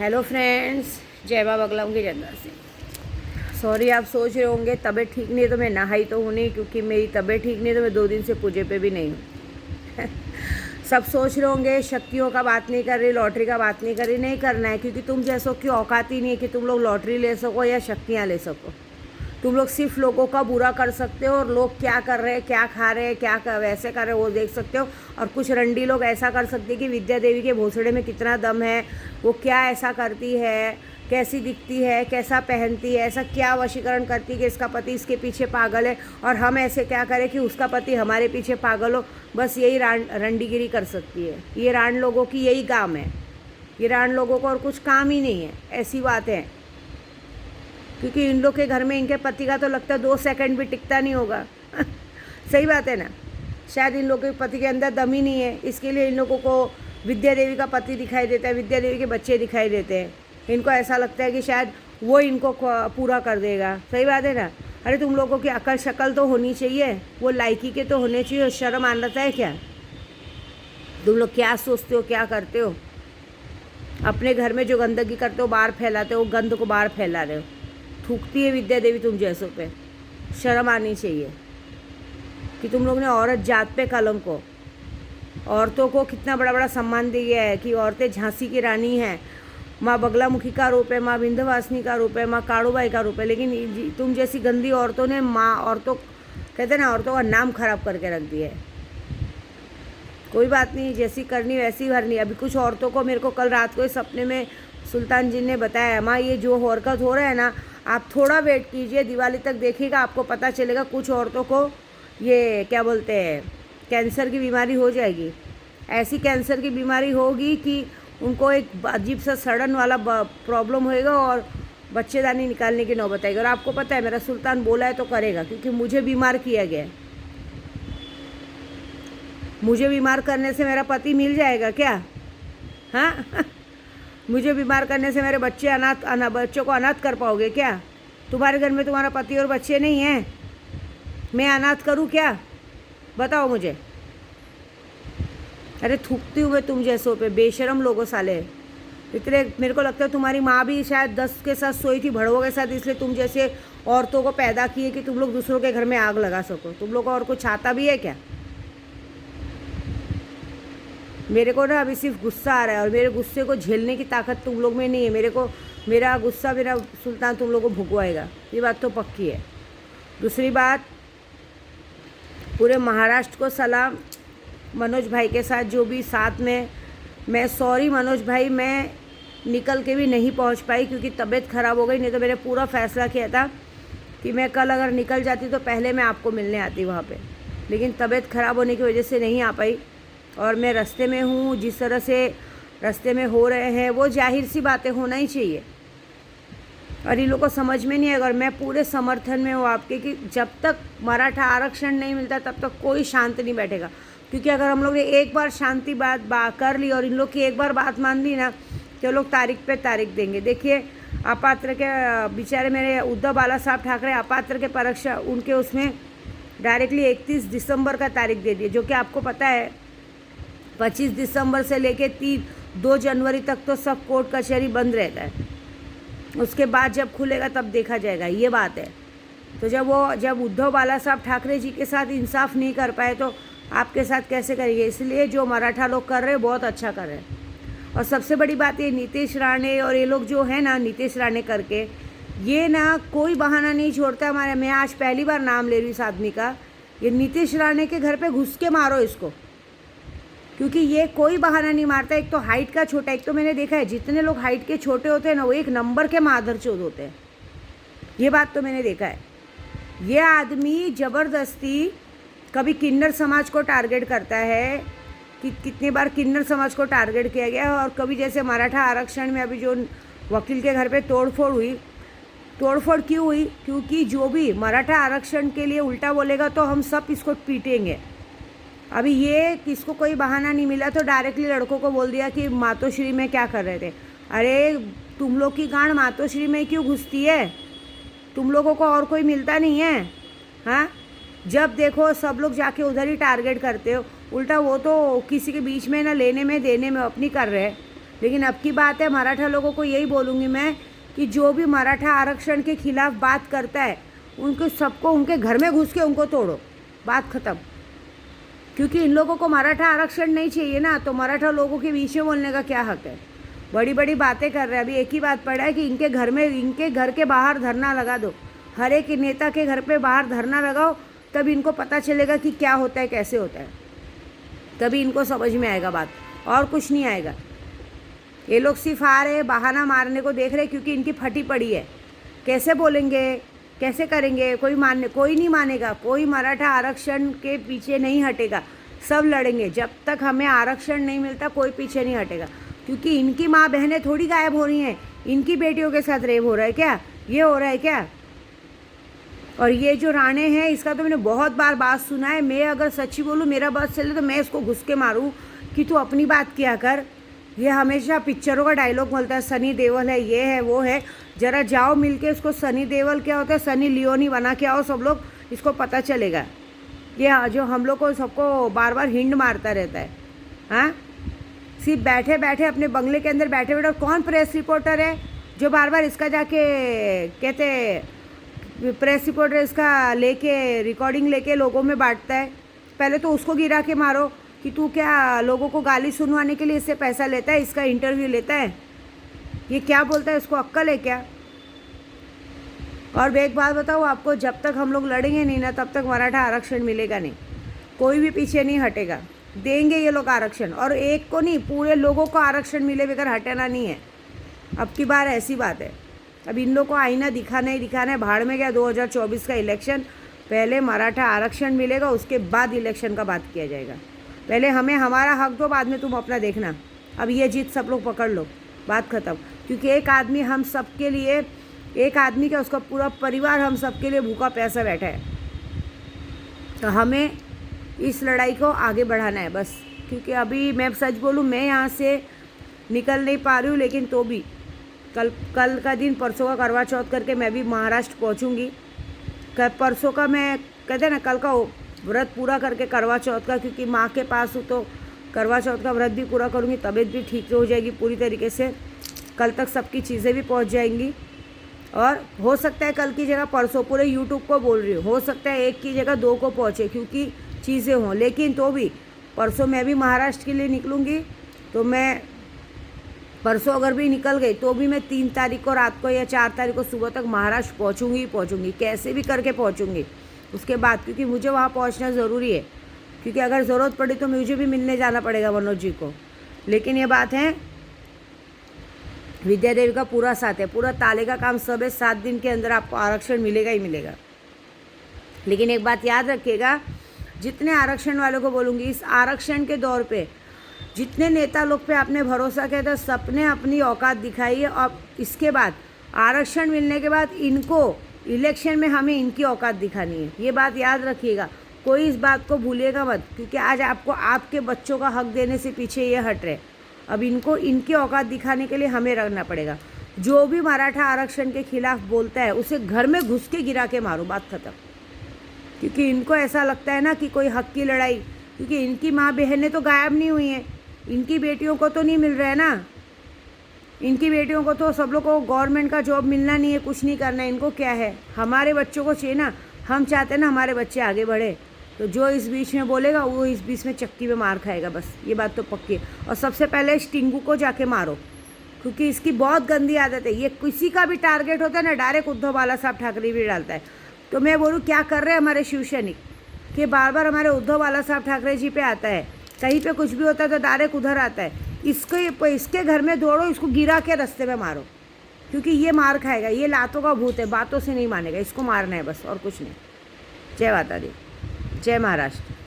Hello friends, जय बाबा बगलाम की जनता से। सॉरी, आप सोच रहे होंगे तबीयत ठीक नहीं है तो मैं नहाई तो हूँ नहीं, क्योंकि मेरी तबीयत ठीक नहीं है तो मैं 2 दिन से पूजे पे भी नहीं हूँ। सब सोच रहे होंगे शक्तियों का बात नहीं कर रही, लॉटरी का बात नहीं कर रही। नहीं करना है, क्योंकि तुम जैसों की औकात ही नहीं है कि तुम लोग लॉटरी ले सको या शक्तियाँ ले सको। तुम लोग सिर्फ लोगों का बुरा कर सकते हो, और लोग क्या कर रहे हैं, क्या खा रहे हैं, वैसे कर रहे हैं वो देख सकते हो। और कुछ रंडी लोग ऐसा कर सकते हैं कि विद्या देवी के भोसड़े में कितना दम है, वो क्या ऐसा करती है, कैसी दिखती है, कैसा पहनती है, ऐसा क्या वशीकरण करती है कि इसका पति इसके पीछे पागल है, और हम ऐसे क्या करें कि उसका पति हमारे पीछे पागल हो। बस यही रंडीगिरी कर सकती है। ये रांड लोगों की यही काम है। ये रांड लोगों को और कुछ काम ही नहीं है, ऐसी बात है। क्योंकि इन लोग के घर में इनके पति का तो लगता है 2 सेकंड भी टिकता नहीं होगा। सही बात है ना। शायद इन लोगों के पति के अंदर दम ही नहीं है, इसके लिए इन लोगों को विद्या देवी का पति दिखाई देता है, विद्या देवी के बच्चे दिखाई देते हैं। इनको ऐसा लगता है कि शायद वो इनको पूरा कर देगा। सही बात है ना। अरे तुम लोगों की अकल शक्ल तो होनी चाहिए, वो लायकी के तो होने चाहिए। शर्म आता है क्या? तुम लोग क्या सोचते हो, क्या करते हो? अपने घर में जो गंदगी करते हो, बाहर फैलाते हो, गंद को बाहर फैला रहे हो। थूकती है विद्या देवी तुम जैसों पे। शर्म आनी चाहिए कि तुम लोग ने औरत जात पे कलंक को, औरतों को कितना बड़ा बड़ा सम्मान दिया है कि औरतें झांसी की रानी हैं, माँ बगलामुखी का रूप है, माँ विंध्यवासिनी का रूप है, माँ काड़ूबाई का रूप है। लेकिन तुम जैसी गंदी औरतों ने औरतों कहते हैं ना, औरतों का नाम खराब करके रख दिया है। कोई बात नहीं, जैसी करनी वैसी भरनी। अभी कुछ औरतों को, मेरे को कल रात को सपने में सुल्तान जी ने बताया, माँ ये जो हरकत हो रहा है ना, आप थोड़ा वेट कीजिए, दिवाली तक देखिएगा, आपको पता चलेगा। कुछ औरतों को ये क्या बोलते हैं, कैंसर की बीमारी हो जाएगी। ऐसी कैंसर की बीमारी होगी कि उनको एक अजीब सा सड़न वाला प्रॉब्लम होएगा और बच्चेदानी निकालने की नौबत आएगी। और आपको पता है, मेरा सुल्तान बोला है तो करेगा, क्योंकि मुझे बीमार किया गया है। मुझे बीमार करने से मेरा पति मिल जाएगा क्या? हाँ। मुझे बीमार करने से मेरे बच्चों को अनाथ कर पाओगे क्या? तुम्हारे घर में तुम्हारा पति और बच्चे नहीं हैं, मैं अनाथ करूं क्या? बताओ मुझे। अरे थूकती हूँ मैं तुम जैसों पे, बेशरम लोगों साले। इतने मेरे को लगता है तुम्हारी माँ भी शायद 10 के साथ सोई थी, भड़वों के साथ, इसलिए तुम जैसे औरतों को पैदा किए कि तुम लोग दूसरों के घर में आग लगा सको। तुम लोग को और कुछ आता भी है क्या? मेरे को ना अभी सिर्फ गुस्सा आ रहा है, और मेरे गुस्से को झेलने की ताकत तुम लोग में नहीं है। मेरा गुस्सा मेरा सुल्तान तुम लोग को भुगवाएगा, ये बात तो पक्की है। दूसरी बात, पूरे महाराष्ट्र को सलाम मनोज भाई के साथ, जो भी साथ में। मैं सॉरी मनोज भाई, मैं निकल के भी नहीं पहुंच पाई क्योंकि तबीयत ख़राब हो गई। नहीं तो मैंने पूरा फैसला किया था कि मैं कल अगर निकल जाती तो पहले मैं आपको मिलने आती वहाँ पे, लेकिन तबीयत ख़राब होने की वजह से नहीं आ पाई। और मैं रास्ते में हूँ, जिस तरह से रास्ते में हो रहे हैं वो जाहिर सी बातें होना ही चाहिए। और इन लोगों को समझ में नहीं आएगा। और मैं पूरे समर्थन में हूँ आपके कि जब तक मराठा आरक्षण नहीं मिलता तब तक कोई शांत नहीं बैठेगा। क्योंकि अगर हम लोग ने एक बार शांति बात कर ली और इन लोग की एक बार बात मान ली ना, तो लोग तारीख पे तारीख देंगे। देखिए, अपात्र के बेचारे मेरे उद्धव बाला साहब ठाकरे अपात्र के परीक्षा उनके उसमें डायरेक्टली 31 दिसंबर का तारीख दे दिए, जो कि आपको पता है 25 दिसंबर से लेके 2 जनवरी तक तो सब कोर्ट कचहरी बंद रहता है। उसके बाद जब खुलेगा तब देखा जाएगा, ये बात है। तो जब उद्धव बाला साहब ठाकरे जी के साथ इंसाफ नहीं कर पाए तो आपके साथ कैसे करेंगे? इसलिए जो मराठा लोग कर रहे हैं बहुत अच्छा कर रहे हैं। और सबसे बड़ी बात ये, नीतीश राणे और ये लोग जो है ना, नीतीश राणे करके, ये ना कोई बहाना नहीं छोड़ता हमारे। मैं आज पहली बार नाम ले रही हूँ इस आदमी का। ये नीतीश राणे के घर पे घुस के मारो इसको, क्योंकि ये कोई बहाना नहीं मारता। एक तो हाइट का छोटा, एक तो मैंने देखा है जितने लोग हाइट के छोटे होते हैं ना, वो एक नंबर के माधरचोद होते हैं। ये बात तो मैंने देखा है। ये आदमी ज़बरदस्ती कभी किन्नर समाज को टारगेट करता है कि कितनी बार किन्नर समाज को टारगेट किया गया है, और कभी जैसे मराठा आरक्षण में अभी जो वकील के घर पे तोड़फोड़ हुई। तोड़फोड़ क्यों हुई? क्योंकि जो भी मराठा आरक्षण के लिए उल्टा बोलेगा तो हम सब इसको पीटेंगे। अभी ये किसको कोई बहाना नहीं मिला तो डायरेक्टली लड़कों को बोल दिया कि मातोश्री में क्या कर रहे थे। अरे तुम लोग की गांड मातोश्री में क्यों घुसती है? तुम लोगों को और कोई मिलता नहीं है? हाँ, जब देखो सब लोग जाके उधर ही टारगेट करते हो। उल्टा वो तो किसी के बीच में ना लेने में देने में अपनी कर रहे हैं। लेकिन अब की बात है, मराठा लोगों को यही बोलूँगी मैं कि जो भी मराठा आरक्षण के खिलाफ बात करता है उनको सबको उनके घर में घुस के उनको तोड़ो, बात ख़त्म। क्योंकि इन लोगों को मराठा आरक्षण नहीं चाहिए ना, तो मराठा लोगों के बीच में बोलने का क्या हक है? बड़ी बड़ी बातें कर रहे हैं। अभी एक ही बात पड़ा है कि इनके घर में, इनके घर के बाहर धरना लगा दो, हर एक नेता के घर पे बाहर धरना लगाओ, तब इनको पता चलेगा कि क्या होता है, कैसे होता है, तभी इनको समझ में आएगा बात, और कुछ नहीं आएगा। ये लोग सिर्फ आ रहे बहाना मारने को देख रहे, क्योंकि इनकी फटी पड़ी है। कैसे बोलेंगे, कैसे करेंगे? कोई नहीं मानेगा। कोई मराठा आरक्षण के पीछे नहीं हटेगा, सब लड़ेंगे। जब तक हमें आरक्षण नहीं मिलता कोई पीछे नहीं हटेगा, क्योंकि इनकी माँ बहनें थोड़ी गायब हो रही हैं। इनकी बेटियों के साथ रेप हो रहा है क्या? ये हो रहा है क्या? और ये जो राणे हैं, इसका तो मैंने बहुत बार बात सुना है। मैं अगर सच्ची बोलूँ, मेरा बात चले तो मैं इसको घुस के मारूँ कि तू अपनी बात किया कर। ये हमेशा पिक्चरों का डायलॉग बोलता है, सनी देओल है, ये है, वो है। ज़रा जाओ मिल के इसको सनी देओल क्या होता है, सनी लियोनी बना के आओ, सब लोग, इसको पता चलेगा। ये जो हम लोग को सबको बार बार हिंड मारता रहता है, हाँ, सिर्फ बैठे बैठे अपने बंगले के अंदर बैठे बैठे। कौन प्रेस रिपोर्टर है जो बार बार इसका जाके कहते, प्रेस रिपोर्टर इसका लेके रिकॉर्डिंग लेके लोगों में बांटता है? पहले तो उसको गिरा के मारो कि तू क्या लोगों को गाली सुनवाने के लिए इससे पैसा लेता है, इसका इंटरव्यू लेता है? ये क्या बोलता है? इसको अक्ल है क्या? और एक बात बताओ आपको, जब तक हम लोग लड़ेंगे नहीं ना, तब तक मराठा आरक्षण मिलेगा नहीं। कोई भी पीछे नहीं हटेगा, देंगे ये लोग आरक्षण। और एक को नहीं, पूरे लोगों को आरक्षण मिले बगैर हटाना नहीं है। अब की बार ऐसी बात है। अब इन लोग को आईना दिखाना ही दिखाना है। भाड़ में गया 2024 का इलेक्शन, पहले मराठा आरक्षण मिलेगा, उसके बाद इलेक्शन का बात किया जाएगा। पहले हमें हमारा हक दो, बाद में तुम अपना देखना। अब ये जीत सब लोग पकड़ लो, बात ख़त्म। क्योंकि एक आदमी हम सब के लिए, एक आदमी का उसका पूरा परिवार हम सब के लिए भूखा प्यासा बैठा है। तो हमें इस लड़ाई को आगे बढ़ाना है बस। क्योंकि अभी मैं सच बोलूँ, मैं यहाँ से निकल नहीं पा रही हूँ, लेकिन तो भी कल का दिन, परसों का करवा चौथ करके मैं भी महाराष्ट्र पहुँचूँगी। परसों का मैं कहते हैं ना, कल का व्रत पूरा करके करवा चौथ का, क्योंकि माँ के पास हूँ तो करवा चौथ का व्रत भी पूरा करूँगी, तबीयत भी ठीक हो जाएगी पूरी तरीके से। कल तक सबकी चीज़ें भी पहुँच जाएंगी। और हो सकता है कल की जगह परसों, पूरे यूट्यूब को बोल रही हूँ, हो सकता है एक की जगह 2 को पहुँचे, क्योंकि चीज़ें हों। लेकिन तो भी परसों मैं भी महाराष्ट्र के लिए निकलूँगी, तो मैं परसों अगर भी निकल गई तो भी मैं 3 तारीख को रात को या 4 तारीख को सुबह तक महाराष्ट्र पहुँचूँगी, कैसे भी करके पहुँचूँगी उसके बाद। क्योंकि मुझे वहाँ पहुँचना ज़रूरी है, क्योंकि अगर ज़रूरत पड़ी तो मुझे भी मिलने जाना पड़ेगा मनोज जी को। लेकिन ये बात है, विद्या देवी का पूरा साथ है, पूरा ताले का काम सब है। 7 दिन के अंदर आपको आरक्षण मिलेगा ही मिलेगा। लेकिन एक बात याद रखिएगा, जितने आरक्षण वालों को बोलूँगी, इस आरक्षण के दौर पे जितने नेता लोग पे आपने भरोसा किया था, सबने अपनी औकात दिखाई है। और इसके बाद आरक्षण मिलने के बाद इनको इलेक्शन में हमें इनकी औकात दिखानी है। ये बात याद रखिएगा, कोई इस बात को भूलिएगा मत। क्योंकि आज आपको आपके बच्चों का हक देने से पीछे ये हट रहे। अब इनको इनकी औकात दिखाने के लिए हमें रखना पड़ेगा। जो भी मराठा आरक्षण के खिलाफ बोलता है, उसे घर में घुस के गिरा के मारो, बात ख़त्म। क्योंकि इनको ऐसा लगता है ना कि कोई हक की लड़ाई, क्योंकि इनकी माँ बहनें तो गायब नहीं हुई हैं, इनकी बेटियों को तो नहीं मिल रहा है ना। इनकी बेटियों को तो, सब लोग को गवर्नमेंट का जॉब मिलना नहीं है, कुछ नहीं करना है। इनको क्या है, हमारे बच्चों को चाहिए ना। हम चाहते हैं ना हमारे बच्चे आगे बढ़े। तो जो इस बीच में बोलेगा वो इस बीच में चक्की में मार खाएगा, बस ये बात तो पक्की है। और सबसे पहले टिंकू को जाके मारो, क्योंकि इसकी बहुत गंदी आदत है। ये किसी का भी टारगेट होता है ना, डायरेक्ट उद्धव बाला साहब ठाकरे भी डालता है। तो मैं बोलूँ, क्या कर रहे हैं हमारे शिव सैनिक कि बार बार हमारे उद्धव बाला साहब ठाकरे जी पे आता है। कहीं पे कुछ भी होता है तो डायरेक्ट उधर आता है। इसके घर में दौड़ो, इसको गिरा के रास्ते में मारो, क्योंकि ये मार खाएगा। ये लातों का भूत है, बातों से नहीं मानेगा, इसको मारना है बस, और कुछ नहीं। जय माता दी, जय महाराष्ट्र।